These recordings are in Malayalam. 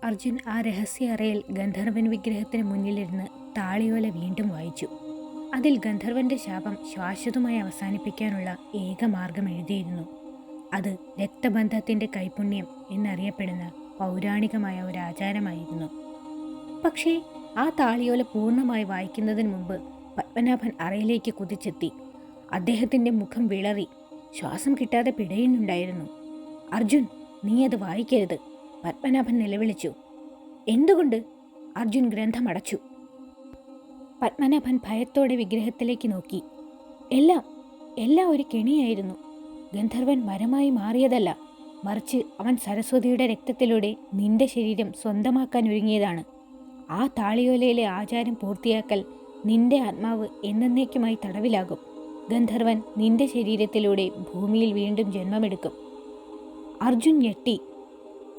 അർജുൻ ആ രഹസ്യ അറയിൽ ഗന്ധർവൻ വിഗ്രഹത്തിന് മുന്നിലിരുന്ന് താളിയോല വീണ്ടും വായിച്ചു. അതിൽ ഗന്ധർവന്റെ ശാപം ശാശ്വതമായി അവസാനിപ്പിക്കാനുള്ള ഏക മാർഗം എഴുതിയിരുന്നു. അത് രക്തബന്ധത്തിന്റെ കൈപുണ്യം എന്നറിയപ്പെടുന്ന പൗരാണികമായ ഒരു ആചാരമായിരുന്നു. പക്ഷേ ആ താളിയോല പൂർണ്ണമായി വായിക്കുന്നതിന് മുമ്പ് പത്മനാഭൻ അറയിലേക്ക് കുതിച്ചെത്തി. അദ്ദേഹത്തിന്റെ മുഖം വിളറി, ശ്വാസം കിട്ടാതെ പിടയുന്നുണ്ടായിരുന്നു. "അർജുൻ, നീ അത് വായിക്കരുത്!" പത്മനാഭൻ നിലവിളിച്ചു. "എന്തുകൊണ്ട്?" അർജുൻ ഗ്രന്ഥമടച്ചു. പത്മനാഭൻ ഭയത്തോടെ വിഗ്രഹത്തിലേക്ക് നോക്കി. എല്ലാം ഒരു കെണിയായിരുന്നു. ഗന്ധർവൻ മരമായി മാറിയതല്ല, മറിച്ച് അവൻ സരസ്വതിയുടെ രക്തത്തിലൂടെ നിന്റെ ശരീരം സ്വന്തമാക്കാൻ ഒരുങ്ങിയതാണ്. ആ താളിയോലയിലെ ആചാരം പൂർത്തിയാക്കൽ നിന്റെ ആത്മാവ് എന്നേക്കുമായി തടവിലാകും. ഗന്ധർവൻ നിന്റെ ശരീരത്തിലൂടെ ഭൂമിയിൽ വീണ്ടും ജന്മമെടുക്കും. അർജുൻ ഞെട്ടി.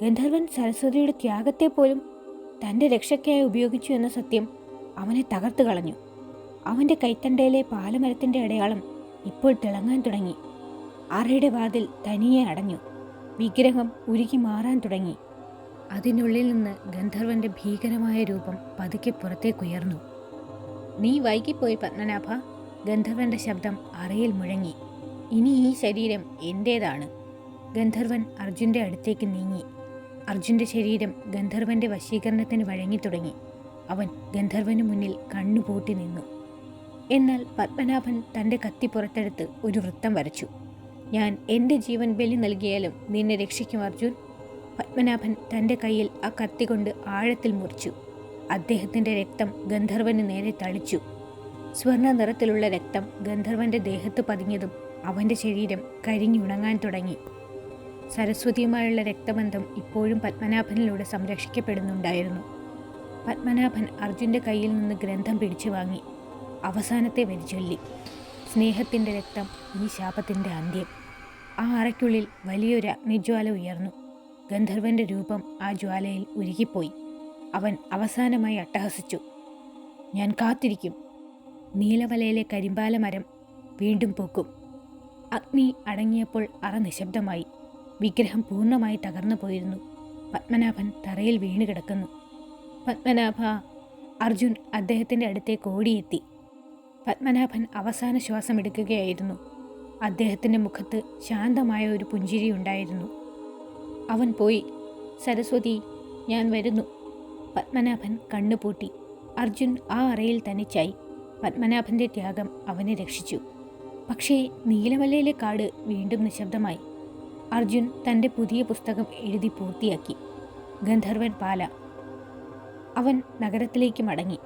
ഗന്ധർവൻ സരസ്വതിയുടെ ത്യാഗത്തെ പോലും തൻ്റെ രക്ഷയ്ക്കായി ഉപയോഗിച്ചു എന്ന സത്യം അവനെ തകർത്തു കളഞ്ഞു. അവൻ്റെ കൈത്തണ്ടയിലെ പാലമരത്തിൻ്റെ അടയാളം ഇപ്പോൾ തിളങ്ങാൻ തുടങ്ങി. അറയുടെ വാതിൽ തനിയെ അടഞ്ഞു. വിഗ്രഹം ഉരുകി മാറാൻ തുടങ്ങി. അതിനുള്ളിൽ നിന്ന് ഗന്ധർവന്റെ ഭീകരമായ രൂപം പതുക്കെ പുറത്തേക്കുയർന്നു. "നീ വൈകിപ്പോയി പത്മനാഭ!" ഗന്ധർവന്റെ ശബ്ദം അറയിൽ മുഴങ്ങി. "ഇനി ഈ ശരീരം എൻ്റേതാണ്." ഗന്ധർവൻ അർജുൻ്റെ അടുത്തേക്ക് നീങ്ങി. അർജുൻ്റെ ശരീരം ഗന്ധർവന്റെ വശീകരണത്തിന് വഴങ്ങി തുടങ്ങി. അവൻ ഗന്ധർവന് മുന്നിൽ കണ്ണുപൂട്ടി നിന്നു. എന്നാൽ പത്മനാഭൻ തൻ്റെ കത്തി പുറത്തെടുത്ത് ഒരു വൃത്തം വരച്ചു. "ഞാൻ എൻ്റെ ജീവൻ ബലി നൽകിയാലും നിന്നെ രക്ഷിക്കും അർജുൻ." പത്മനാഭൻ തൻ്റെ കയ്യിൽ ആ കത്തി കൊണ്ട് ആഴത്തിൽ മുറിച്ചു. അദ്ദേഹത്തിൻ്റെ രക്തം ഗന്ധർവന് നേരെ തളിച്ചു. സ്വർണ്ണ നിറത്തിലുള്ള രക്തം ഗന്ധർവന്റെ ദേഹത്ത് പതിഞ്ഞതും അവൻ്റെ ശരീരം കരിഞ്ഞുണങ്ങാൻ തുടങ്ങി. സരസ്വതിയുമായുള്ള രക്തബന്ധം ഇപ്പോഴും പത്മനാഭനിലൂടെ സംരക്ഷിക്കപ്പെടുന്നുണ്ടായിരുന്നു. പത്മനാഭൻ അർജുൻ്റെ കയ്യിൽ നിന്ന് ഗ്രന്ഥം പിടിച്ചു വാങ്ങി. അവസാനത്തെ വരി ചൊല്ലി: "സ്നേഹത്തിൻ്റെ രക്തം, ഈ ശാപത്തിൻ്റെ അന്ത്യം." ആ അറയ്ക്കുള്ളിൽ വലിയൊരു അഗ്നിജ്വാല ഉയർന്നു. ഗന്ധർവന്റെ രൂപം ആ ജ്വാലയിൽ ഉരുകിപ്പോയി. അവൻ അവസാനമായി അട്ടഹസിച്ചു: "ഞാൻ കാത്തിരിക്കും. നീലവലയിലെ കരിമ്പാല മരം വീണ്ടും പൂക്കും." അഗ്നി അടങ്ങിയപ്പോൾ അറ നിശബ്ദമായി. വിഗ്രഹം പൂർണ്ണമായി തകർന്നു പോയിരുന്നു. പത്മനാഭൻ തറയിൽ വീണ് കിടക്കുന്നു. "പത്മനാഭ!" അർജുൻ അദ്ദേഹത്തിൻ്റെ അടുത്തേക്ക് ഓടിയെത്തി. പത്മനാഭൻ അവസാന ശ്വാസം എടുക്കുകയായിരുന്നു. അദ്ദേഹത്തിൻ്റെ മുഖത്ത് ശാന്തമായ ഒരു പുഞ്ചിരി ഉണ്ടായിരുന്നു. "അവൻ പോയി സരസ്വതി, ഞാൻ വരുന്നു." പത്മനാഭൻ കണ്ണുപൂട്ടി. അർജുൻ ആ അറയിൽ തനിച്ചായി. പത്മനാഭന്റെ ത്യാഗം അവനെ രക്ഷിച്ചു. പക്ഷേ നീലമലയിലെ കാട് വീണ്ടും നിശബ്ദമായി. അർജുൻ തൻ്റെ പുതിയ പുസ്തകം എഴുതി പൂർത്തിയാക്കി. ഗന്ധർവൻ പാല. അവൻ നഗരത്തിലേക്ക് മടങ്ങി.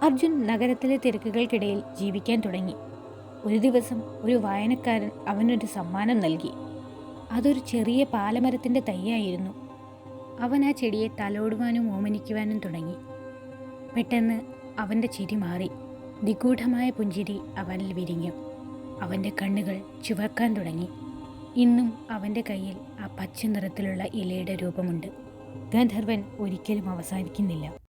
അർജുൻ നഗരത്തിലെ തിരക്കുകൾക്കിടയിൽ ജീവിക്കാൻ തുടങ്ങി. ഒരു ദിവസം ഒരു വായനക്കാരൻ അവനൊരു സമ്മാനം നൽകി. അതൊരു ചെറിയ പാലമരത്തിൻ്റെ തൈയായിരുന്നു. അവൻ ആ ചെടിയെ തലോടുവാനും ഓമനിക്കുവാനും തുടങ്ങി. പെട്ടെന്ന് അവൻ്റെ ചിരി മാറി. നിഗൂഢമായ പുഞ്ചിരി അവനിൽ വിരിഞ്ഞു. അവൻ്റെ കണ്ണുകൾ ചുവക്കാൻ തുടങ്ങി. ഇന്നും അവൻ്റെ കയ്യിൽ ആ പച്ച നിറത്തിലുള്ള ഇലയുടെ രൂപമുണ്ട്. ഗന്ധർവൻ ഒരിക്കലും അവസാനിക്കുന്നില്ല.